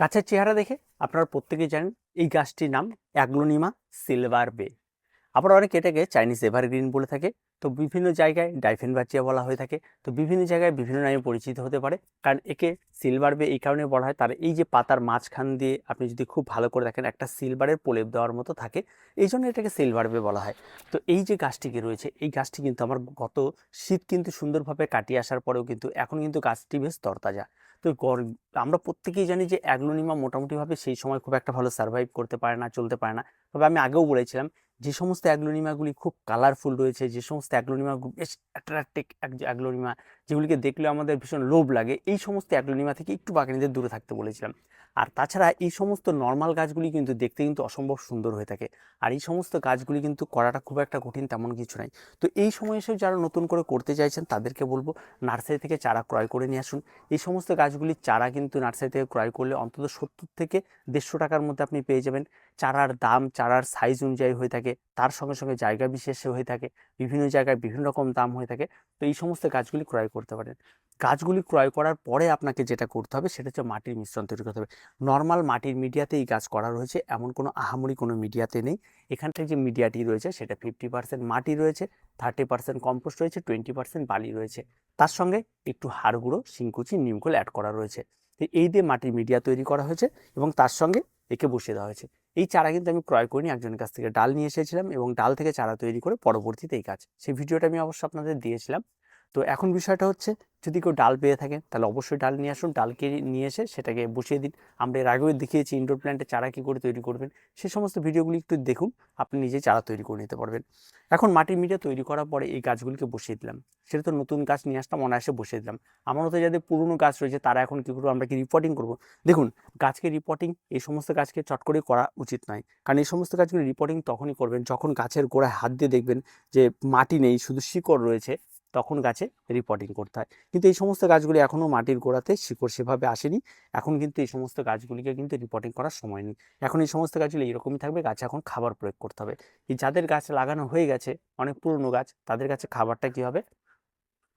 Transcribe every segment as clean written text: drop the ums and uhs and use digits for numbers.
গাছের চেহারা দেখে আপনারা প্রত্যেকেই জানেন এই গাছটির নাম অ্যাগ্লোনিমা সিলভার বে। আবার অনেকে এটাকে চাইনিজ এভারগ্রিন বলে থাকে। তো বিভিন্ন জায়গায় ডাইফেনবার্চিয়া বলা হয়ে থাকে। তো বিভিন্ন জায়গায় বিভিন্ন নামে পরিচিত হতে পারে, কারণ একে সিলভার বে এই কারণে বলা হয়, তার এই যে পাতার মাঝখান দিয়ে আপনি যদি খুব ভালো করে দেখেন একটা সিলভারের প্রলেপ দেওয়ার মতো থাকে, এই জন্য এটাকে সিলভার বে বলা হয়। তো এই যে গাছটিকে রয়েছে, এই গাছটি কিন্তু আমার গত শীত কিন্তু সুন্দরভাবে কাটিয়ে আসার পরেও কিন্তু এখন কিন্তু গাছটি বেশ তরতাজা। তো আমরা প্রত্যেকেই জানি যে অ্যাগ্লোনিমা মোটামুটিভাবে সেই সময় খুব একটা ভালো সার্ভাইভ করতে পারে না, চলতে পারে না। তবে আমি আগেও বলেছিলাম, যে সমস্ত অ্যাগ্লোনিমাগুলি খুব কালারফুল রয়েছে, যে সমস্ত অ্যাগ্লোনিমা বেশ অ্যাট্রাক্টিভ অ্যাগ্লোনিমা, যেগুলিকে দেখলে আমাদের ভীষণ লোভ লাগে, এই সমস্ত অ্যাগ্লোনিমা থেকে একটু বাগানীদের দূরে থাকতে বলেছিলাম। আর তাছাড়া এই সমস্ত নর্মাল গাছগুলি কিন্তু দেখতে কিন্তু অসম্ভব সুন্দর হয়ে থাকে, আর এই সমস্ত গাছগুলি কিন্তু করাটা খুব একটা কঠিন তেমন কিছু নাই। তো এই সময় এসেও যারা নতুন করে করতে চাইছেন তাদেরকে বলবো, নার্সারি থেকে চারা ক্রয় করে নিয়ে আসুন। এই সমস্ত গাছগুলির চারা কিন্তু নার্সারি থেকে ক্রয় করলে অন্তত 70 থেকে 150 টাকার মধ্যে আপনি পেয়ে যাবেন। চারার দাম চারার সাইজ অনুযায়ী হয়ে থাকে, তার সঙ্গে সঙ্গে জায়গা বিশেষে হয়ে থাকে, বিভিন্ন জায়গায় বিভিন্ন রকম দাম হয়ে থাকে। তো এই সমস্ত গাছগুলি ক্রয় করতে পারেন। গাছগুলি ক্রয় করার পরে আপনাকে যেটা করতে হবে সেটা হচ্ছে মাটির মিশ্রণ তৈরি করতে হবে। নর্মাল মাটির মিডিয়াতে এই গাছ করা রয়েছে, এমন কোনো আহামরি কোনো মিডিয়াতে নেই। এখানটায় যে মিডিয়াটি রয়েছে সেটা 50% মাটি রয়েছে, 30% কম্পোস্ট রয়েছে, 20% বালি রয়েছে, তার সঙ্গে একটু হাড় গুঁড়ো, শিংকুচি, নিমখোল অ্যাড করা রয়েছে। তো এই দিয়ে মাটির মিডিয়া তৈরি করা হয়েছে এবং তার সঙ্গে একে বসিয়ে দেওয়া হয়েছে। এই চারা কিন্তু আমি ক্রয় করিনি, একজনের কাছ থেকে ডাল নিয়ে এসেছিলাম এবং ডাল থেকে চারা তৈরি করে পরবর্তীতে এই গাছ, সেই ভিডিওটা আমি অবশ্য আপনাদের দিয়েছিলাম। তো এখন বিষয়টা হচ্ছে, যদি কেউ ডাল পেয়ে থাকেন তাহলে অবশ্যই ডাল নিয়ে আসুন, ডালকে নিয়ে এসে সেটাকে বসিয়ে দিন। আমরা এর আগেও দেখিয়েছি ইনডোর প্ল্যান্টে চারা কী করে তৈরি করবেন, সে সমস্ত ভিডিওগুলি একটু দেখুন, আপনি নিজেই চারা তৈরি করে নিতে পারবেন। এখন মাটির মিডিয়া তৈরি করার পরে এই গাছগুলিকে বসিয়ে দিলাম। সেটা তো নতুন গাছ নিয়ে আসলাম, অনায়াসে বসিয়ে দিলাম। আমার মতো যাদের পুরনো গাছ রয়েছে তারা এখন কী করবো, আমরা কি রিপোর্টিং করবো? দেখুন, গাছকে রিপোর্টিং এই সমস্ত গাছকে চট করে করা উচিত নয়, কারণ এই সমস্ত গাছগুলি রিপোর্টিং তখনই করবেন যখন গাছের গোড়ায় হাত দিয়ে দেখবেন যে মাটি নেই, শুধু শিকড় রয়েছে, তখন গাছে রিপোর্টিং করতে হয়। কিন্তু এই সমস্ত গাছগুলি এখনও মাটির গোড়াতে শিকড় সেভাবে আসেনি, এখন কিন্তু এই সমস্ত গাছগুলিকে কিন্তু রিপোর্টিং করার সময় নেই। এখন এই সমস্ত গাছগুলি এরকমই থাকবে, গাছে এখন খাবার প্রয়োগ করতে হবে। এই যাদের গাছ লাগানো হয়ে গেছে, অনেক পুরনো গাছ, তাদের কাছে খাবারটা কী হবে,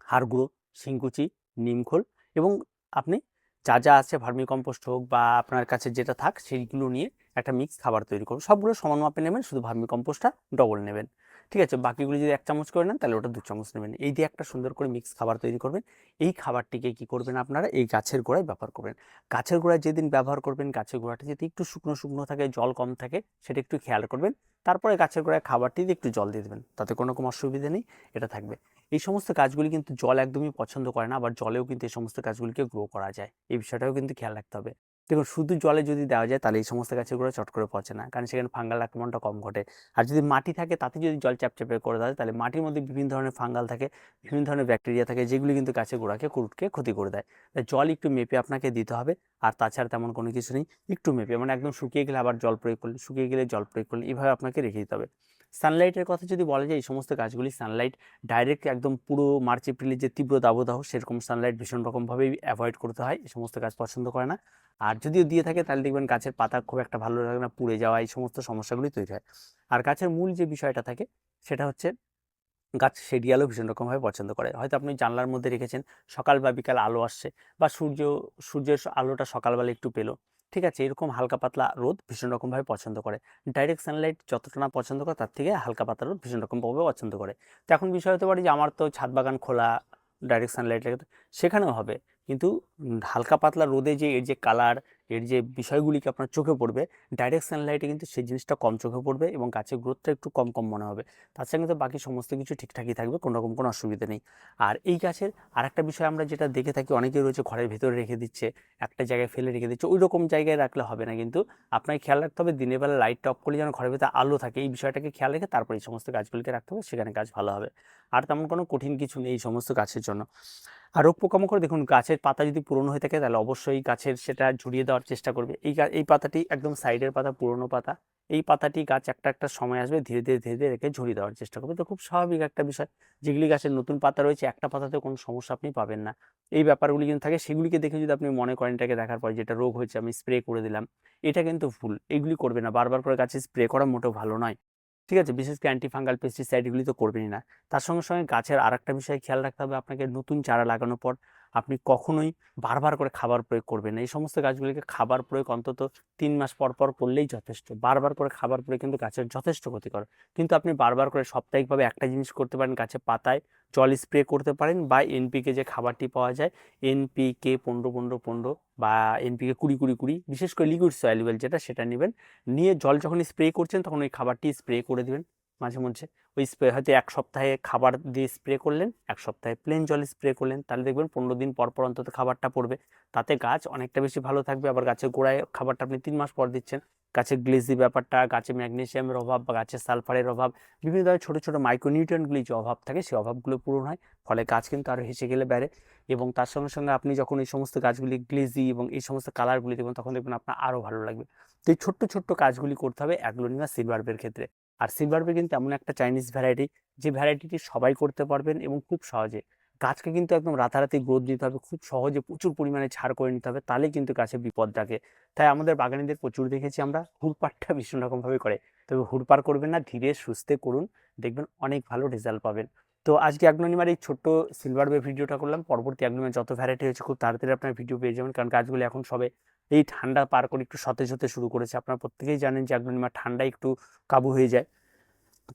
হাড় গুঁড়ো, শিংকুচি, নিমখোল এবং আপনি যা যা আছে ভার্মি কম্পোস্ট হোক বা আপনার কাছে যেটা থাক সেইগুলো নিয়ে একটা মিক্স খাবার তৈরি করুন। সবগুলো সমান মাপে নেবেন, শুধু ভার্মি কম্পোস্টটা ডবল নেবেন, ঠিক আছে? বাকিগুলি যদি 1 চামচ করে নেন তাহলে ওটা 2 চামচ নেবেন। এই দিয়ে একটা সুন্দর করে মিক্স খাবার তৈরি করবেন। এই খাবারটিকে কি করবেন, আপনারা এই গাছের গোড়ায় ব্যবহার করবেন। গাছের গোড়ায় যেদিন ব্যবহার করবেন, গাছের গোড়াটা যদি একটু শুকনো শুকনো থাকে, জল কম থাকে, সেটা একটু খেয়াল করবেন। তারপরে গাছের গোড়ায় খাবারটি দিয়ে একটু জল দিয়ে দেবেন, তাতে কোনো রকম অসুবিধা নেই, এটা থাকবে। এই সমস্ত গাছগুলি কিন্তু জল একদমই পছন্দ করে না, আবার জলেও কিন্তু এই সমস্ত গাছগুলিকে গ্রো করা যায়, এই বিষয়টাও কিন্তু খেয়াল রাখতে হবে। দেখুন, শুধু জলে যদি দেওয়া যায় তাহলে এই সমস্ত গাছের গোড়া চট করে পচে না, কারণ সেখানে ফাঙ্গাল আক্রমণটা কম ঘটে। আর যদি মাটি থাকে তাতে যদি জল চ্যাপচ্যাপে করে দেওয়া যায়, তাহলে মাটির মধ্যে বিভিন্ন ধরনের ফাঙ্গাল থাকে, বিভিন্ন ধরনের ব্যাকটেরিয়া থাকে, যেগুলি কিন্তু গাছের গোড়াকে কুরুটকে ক্ষতি করে দেয়। তাই জল একটু মেপে আপনাকে দিতে হবে। আর তাছাড়া তেমন কোনো কিছু নেই, একটু মেপে, মানে একদম শুকিয়ে গেলে আবার জল প্রয়োগ করলে, শুকিয়ে গেলে জল প্রয়োগ করলে, এইভাবে আপনাকে রেখে দিতে হবে। সানলাইটের কথা যদি বলা যায়, এই সমস্ত গাছগুলি সানলাইট ডাইরেক্ট একদম পুরো মার্চ এপ্রিলের যে তীব্র দাবদাহ, সেরকম সানলাইট ভীষণ রকমভাবেই অ্যাভয়েড করতে হয়, এই সমস্ত গাছ পছন্দ করে না। আর যদিও দিয়ে থাকে তাহলে দেখবেন গাছের পাতা খুব একটা ভালো লাগে না, পুড়ে যাওয়া, এই সমস্ত সমস্যাগুলি তৈরি হয়। আর গাছের মূল যে বিষয়টা থাকে সেটা হচ্ছে, গাছ শেডি আলো ভীষণ রকমভাবে পছন্দ করে। হয়তো আপনি জানলার মধ্যে রেখেছেন, সকাল বা বিকাল আলো আসছে, বা সূর্যের আলোটা সকালবেলা একটু পেলো, ঠিক আছে? এরকম হালকা পাতলা রোদ ভীষণ রকমভাবে পছন্দ করে। ডাইরেক্ট সানলাইট যতটা না পছন্দ করে, তার থেকে হালকা পাতলা রোদ ভীষণ রকমভাবে পছন্দ করে। তো এখন বিষয় হতে পারে যে আমার তো ছাদ বাগান খোলা, ডাইরেক্ট সানলাইট লাগে, সেখানেও হবে। কিন্তু হালকা পাতলা রোদে যে এর যে কালার, এর যে বিষয়গুলিকে আপনার চোখে পড়বে, ডাইরেক্ট সানলাইটে কিন্তু সেই জিনিসটা কম চোখে পড়বে এবং গাছের গ্রোথটা একটু কম কম মনে হবে। তাছাড়া কিন্তু বাকি সমস্ত কিছু ঠিকঠাকই থাকবে, কোনো রকম কোনো অসুবিধা নেই। আর এই গাছের আরেকটা বিষয় আমরা যেটা দেখে থাকি, অনেকেই রয়েছে ঘরের ভেতরে রেখে দিচ্ছে, একটা জায়গায় ফেলে রেখে দিচ্ছে, ওই রকম জায়গায় রাখলে হবে না। কিন্তু আপনাকে খেয়াল রাখতে হবে দিনের বেলা লাইটটা অফ করলে যেন ঘরের ভেতরে আলো থাকে, এই বিষয়টাকে খেয়াল রেখে তারপর এই সমস্ত গাছগুলিকে রাখতে হবে, সেখানে গাছ ভালো হবে। আর তেমন কোনো কঠিন কিছু নেই এই সমস্ত গাছের জন্য। আর রোগ পোকামাকড়, দেখুন গাছের পাতা যদি পুরনো হয়ে থাকে তাহলে অবশ্যই গাছের সেটা ঝরিয়ে দেওয়ার চেষ্টা করবে। এই পাতাটি একদম সাইডের পাতা, পুরনো পাতা, এই পাতাটি গাছ একটা একটা সময় আসবে ধীরে ধীরে ধীরে ধীরে রেখে ঝরিয়ে দেওয়ার চেষ্টা করবে। তো খুব স্বাভাবিক একটা বিষয়, যেগুলি গাছের নতুন পাতা রয়েছে, একটা পাতাতে কোনো সমস্যা আপনি পাবেন না। এই ব্যাপারগুলি কিন্তু থাকে, সেগুলিকে দেখে যদি আপনি মনে করেন এটাকে দেখার পর যেটা রোগ হয়েছে আমি স্প্রে করে দিলাম, এটা কিন্তু ভুল। এগুলি করবে না, বারবার করে গাছে স্প্রে করা মোটেও ভালো নয়, ঠিক আছে? বিশেষ করে অ্যান্টিফাঙ্গাল পেস্টিসাইড এগুলি তো করবেনই না। তার সঙ্গে সঙ্গে গাছের আরেকটা বিষয় খেয়াল রাখতে হবে আপনাকে, নতুন চারা লাগানোর পর আপনি কখনোই বারবার করে খাবার প্রয়োগ করবেন না। এই সমস্ত গাছগুলিকে খাবার প্রয়োগ অন্তত 3 মাস পর পর করলেই যথেষ্ট। বারবার করে খাবার প্রয়োগ কিন্তু গাছের যথেষ্ট ক্ষতিকর। কিন্তু আপনি বারবার করে সাপ্তাহিকভাবে একটা জিনিস করতে পারেন, গাছের পাতায় জল স্প্রে করতে পারেন, বা এনপিকে যে খাবারটি পাওয়া যায় এনপিকে 15-15-15 বা এনপিকে 20-20-20, বিশেষ করে লিকুইড সয়েলেবল যেটা, সেটা নেবেন। নিয়ে জল যখন স্প্রে করছেন তখন ওই খাবারটি স্প্রে করে দিবেন মাঝে মধ্যে। ওই স্প্রে হয়তো 1 সপ্তাহে খাবার দিয়ে স্প্রে করলেন, 1 সপ্তাহে প্লেন জল স্প্রে করলেন, তাহলে দেখবেন 15 দিন পর পর অন্তত খাবারটা পড়বে। তাতে গাছ অনেকটা বেশি ভালো থাকবে। আবার গাছের গোড়ায় খাবারটা আপনি 3 মাস পর দিচ্ছেন, গাছের গ্লেজি ব্যাপারটা, গাছে ম্যাগনেসিয়ামের অভাব বা গাছের সালফারের অভাব, বিভিন্ন ধরনের ছোটো ছোটো মাইক্রোনিউট্রিয়েন্টগুলি যে অভাব থাকে সেই অভাবগুলো পূরণ হয়। ফলে গাছ কিন্তু আরও হেসে গেলে বেড়ে। এবং তার সঙ্গে সঙ্গে আপনি যখন এই সমস্ত গাছগুলি গ্লেজি এবং এই সমস্ত কালারগুলি দেখবেন, তখন দেখবেন আপনার আরও ভালো লাগবে। তো এই ছোট্ট ছোট্ট কাজগুলি করতে হবে অ্যাগ্লোনিমা সিলভারবের ক্ষেত্রে। আর সিলভারবে কিন্তু এমন একটা চাইনিজ ভ্যারাইটি, যে ভ্যারাইটিটি সবাই করতে পারবেন এবং খুব সহজে। গাছকে কিন্তু একদম রাতারাতি গ্রোথ দিতে হবে, খুব সহজে প্রচুর পরিমাণে ছাড় করে নিতে হবে, তাহলে কিন্তু গাছে বিপদ ডাকে। তাই আমাদের বাগানীদের প্রচুর দেখেছি আমরা, হুড়পাটটা ভীষণ রকমভাবে করে। তবে হুড়পাড় করবেন না, ধীরে সুস্থে করুন, দেখবেন অনেক ভালো রেজাল্ট পাবেন। তো আজকে অ্যাগ্লোনিমার এই ছোট্ট সিলভারবে ভিডিওটা করলাম। পরবর্তী অ্যাগ্লোনিমার যত ভ্যারাইটি হয়েছে খুব তাড়াতাড়ি আপনার ভিডিও পেয়ে যাবেন, কারণ গাছগুলি এখন সবে এই ঠান্ডা পার করে একটু সতেজ হতে শুরু করেছে। আপনারা প্রত্যেকেই জানেন যে অ্যাগ্লোনিমা ঠান্ডায় একটু কাবু হয়ে যায়।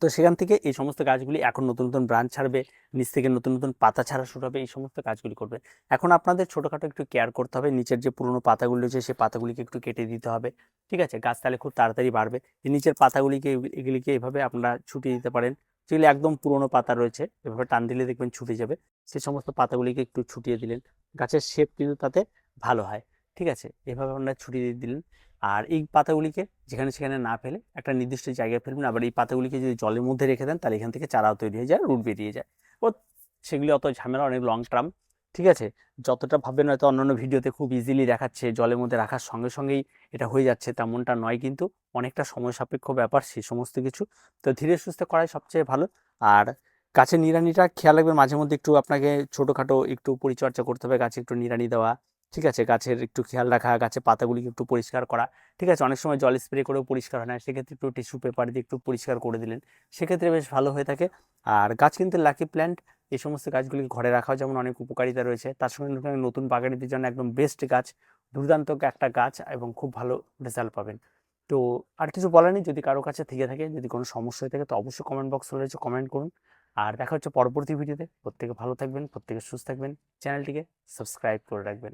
তো সেখান থেকে এই সমস্ত গাছগুলি এখন নতুন নতুন ব্রাঞ্চ ছাড়বে, নিচ থেকে নতুন নতুন পাতা ছাড়া শুরু হবে, এই সমস্ত কাজগুলি করবে। এখন আপনাদের ছোটোখাটো একটু কেয়ার করতে হবে, নিচের যে পুরোনো পাতাগুলি রয়েছে সেই পাতাগুলিকে একটু কেটে দিতে হবে, ঠিক আছে? গাছ তাহলে খুব তাড়াতাড়ি বাড়বে। এই নিচের পাতাগুলিকে এগুলিকে এভাবে আপনারা ছুটিয়ে দিতে পারেন। যেগুলি একদম পুরোনো পাতা রয়েছে, এভাবে টান দিলে দেখবেন ছুটে যাবে। সেই সমস্ত পাতাগুলিকে একটু ছুটিয়ে দিলেন, গাছের শেপ কিন্তু তাতে ভালো হয়, ঠিক আছে? এভাবে আপনারা ছুটিয়ে দিলেন। আর এই পাতাগুলিকে যেখানে সেখানে না ফেলে একটা নির্দিষ্ট জায়গায় ফেলবেন। আবার এই পাতাগুলিকে যদি জলের মধ্যে রেখে দেন, তাহলে এখান থেকে চারাও তৈরি হয়ে যায়, রুট বেরিয়ে যায়। ও সেগুলি অত ঝামেলা, অনেক লং টার্ম, ঠিক আছে? যতটা ভাববেন হয়তো অন্যান্য ভিডিওতে খুব ইজিলি দেখাচ্ছে, জলের মধ্যে রাখার সঙ্গে সঙ্গেই এটা হয়ে যাচ্ছে, তেমনটা নয় কিন্তু। অনেকটা সময় সাপেক্ষ ব্যাপার সেই সমস্ত কিছু। তো ধীরে সুস্থে করাই সবচেয়ে ভালো। আর গাছের নিড়ানিটা খেয়াল রাখবেন, মাঝে মধ্যে একটু আপনাকে ছোটোখাটো একটু পরিচর্যা করতে হবে, গাছে একটু নিড়ানি দেওয়া, ঠিক আছে? গাছের একটু খেয়াল রাখা, গাছের পাতাগুলিকে একটু পরিষ্কার করা, ঠিক আছে? অনেক সময় জল স্প্রে করেও পরিষ্কার হয় না, সেক্ষেত্রে একটু টিস্যু পেপার দিয়ে একটু পরিষ্কার করে দিলেন, সেক্ষেত্রে বেশ ভালো হয়ে থাকে। আর গাছ কিন্তু লাকি প্ল্যান্ট, এই সমস্ত গাছগুলিকে ঘরে রাখাও যেমন অনেক উপকারিতা রয়েছে, তার সঙ্গে নতুন বাগানীদের জন্য একদম বেস্ট গাছ, দুর্দান্ত একটা গাছ, এবং খুব ভালো রেজাল্ট পাবেন। তো আর কিছু বলার নেই। যদি কারো কাছে থেকে থাকে, যদি কোনো সমস্যা হয়ে থাকে, তো অবশ্যই কমেন্ট বক্স রয়েছে, কমেন্ট করুন। আর দেখা হচ্ছে পরবর্তী ভিডিওতে। প্রত্যেকে ভালো থাকবেন, প্রত্যেকে সুস্থ থাকবেন, চ্যানেলটিকে সাবস্ক্রাইব করে রাখবেন।